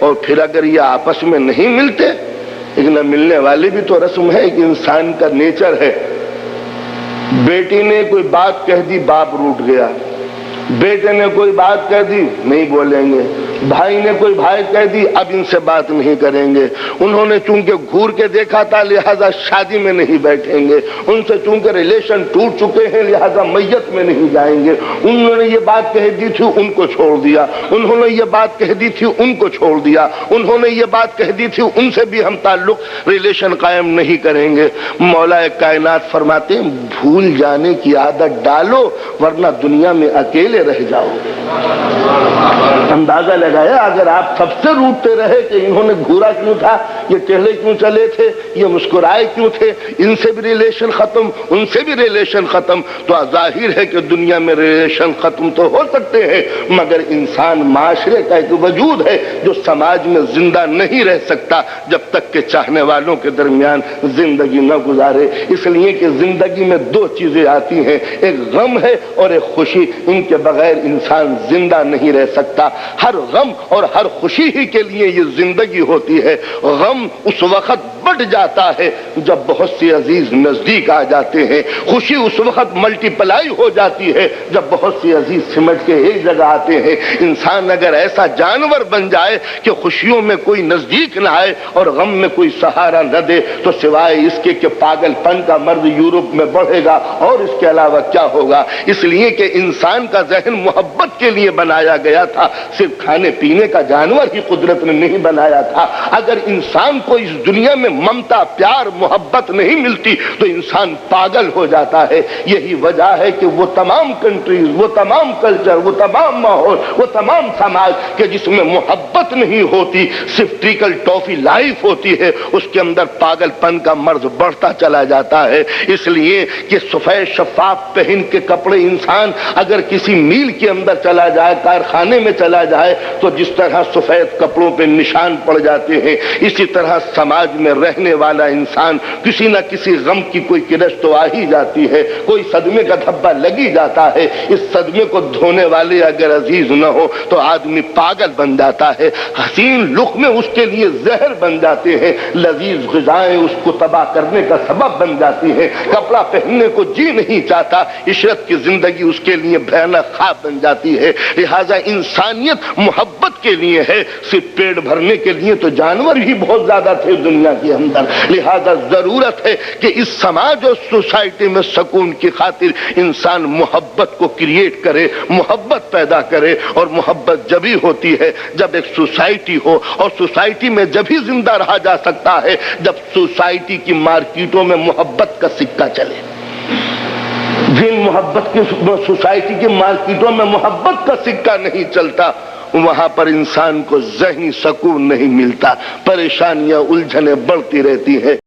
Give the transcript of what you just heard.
اور پھر اگر یہ آپس میں نہیں ملتے، ایک نہ ملنے والی بھی تو رسم ہے، ایک انسان کا نیچر ہے۔ بیٹی نے کوئی بات کہہ دی، باپ روٹ گیا، بیٹے نے کوئی بات کہہ دی، نہیں بولیں گے، بھائی نے کوئی بھائی کہہ دی، اب ان سے بات نہیں کریں گے، انہوں نے چونکہ گھور کے دیکھا تھا لہذا شادی میں نہیں بیٹھیں گے، ان سے چونکہ ریلیشن ٹوٹ چکے ہیں لہذا میت میں نہیں جائیں گے، انہوں نے یہ بات کہہ دی تھی ان کو چھوڑ دیا، انہوں نے یہ بات کہہ دی تھی ان کو چھوڑ دیا، انہوں نے یہ بات کہہ دی تھی ان سے بھی ہم تعلق ریلیشن قائم نہیں کریں گے۔ مولا کائنات فرماتے ہیں بھول جانے کی عادت ڈالو ورنہ دنیا میں اکیلے رہ جاؤ گے۔ اندازہ لگایا اگر آپ سب سے روٹتے رہے کہ انہوں نے گھورا کیوں تھا، یہ ٹہلے کیوں چلے تھے، یہ مسکرائے کیوں تھے، ان سے بھی ریلیشن ختم ان سے بھی ریلیشن ختم، تو ظاہر ہے کہ دنیا میں ریلیشن ختم تو ہو سکتے ہیں مگر انسان معاشرے کا ایک وجود ہے جو سماج میں زندہ نہیں رہ سکتا جب تک کہ چاہنے والوں کے درمیان زندگی نہ گزارے۔ اس لیے کہ زندگی میں دو چیزیں آتی ہیں، ایک غم ہے اور ایک خوشی، ان کے بغیر انسان زندہ نہیں رہ سکتا۔ ہر غم اور ہر خوشی ہی کے لیے یہ زندگی ہوتی ہے۔ غم اس وقت بڑھ جاتا ہے جب بہت سے عزیز نزدیک آ جاتے ہیں، خوشی اس وقت ملٹی پلائی ہو جاتی ہے جب بہت سے عزیز سمٹ کے ایک جگہ آتے ہیں۔ انسان اگر ایسا جانور بن جائے کہ خوشیوں میں کوئی نزدیک نہ آئے اور غم میں کوئی سہارا نہ دے تو سوائے اس کے کہ پاگل پن کا مرض یورپ میں بڑھے گا اور اس کے علاوہ کیا ہوگا۔ اس لیے کہ انسان کا ذہن محبت کے لیے بنایا گیا تھا، صرف کھانے پینے کا جانور ہی قدرت نے نہیں بنایا تھا۔ اگر انسان کو اس دنیا میں ممتا، پیار، محبت نہیں ملتی تو انسان پاگل ہو جاتا ہے۔ یہی وجہ ہے کہ وہ تمام کنٹریز، وہ تمام کلچر، وہ تمام ماحول، وہ تمام سماج کہ جس میں محبت نہیں ہوتی، صرف ٹریکل ٹافی لائف ہوتی ہے، اس کے اندر پاگل پن کا مرض بڑھتا چلا جاتا ہے۔ اس لیے کہ سفید شفاف پہن کے کپڑے انسان اگر کسی میل کے اندر چلا جائے، کارخانے میں چلا جائے تو جس طرح سفید کپڑوں پہ نشان پڑ جاتے ہیں، اسی طرح سماج میں رہنے والا انسان کسی نہ کسی غم کی کوئی کرش تو آ ہی جاتی ہے، کوئی صدمے کا دھبا لگی جاتا ہے۔ اس صدمے کو دھونے والے اگر عزیز نہ ہو تو آدمی پاگل بن جاتا ہے، حسین لقمے اس کے لیے زہر بن جاتے ہیں، لذیذ غذائیں اس کو تباہ کرنے کا سبب بن جاتی ہیں، کپڑا پہننے کو جی نہیں چاہتا، عشرت کی زندگی اس کے لیے بھیانک خواب بن جاتی ہے۔ لہذا انسانیت محبت کے لیے ہے، صرف پیٹ بھرنے کے لیے تو جانور ہی بہت زیادہ تھے دنیا کے اندر۔ لہذا ضرورت ہے کہ اس سماج اور سوسائٹی میں سکون کی خاطر انسان محبت کو کریٹ کرے، محبت پیدا کرے، اور محبت جبھی ہوتی ہے جب ایک سوسائٹی ہو، اور سوسائٹی میں جبھی زندہ رہا جا سکتا ہے جب سوسائٹی کی مارکیٹوں میں محبت کا سکہ چلے۔ جن محبت کی سوسائٹی کی مارکیٹوں میں محبت کا سکہ نہیں چلتا وہاں پر انسان کو ذہنی سکون نہیں ملتا، پریشانیاں الجھنیں بڑھتی رہتی ہیں۔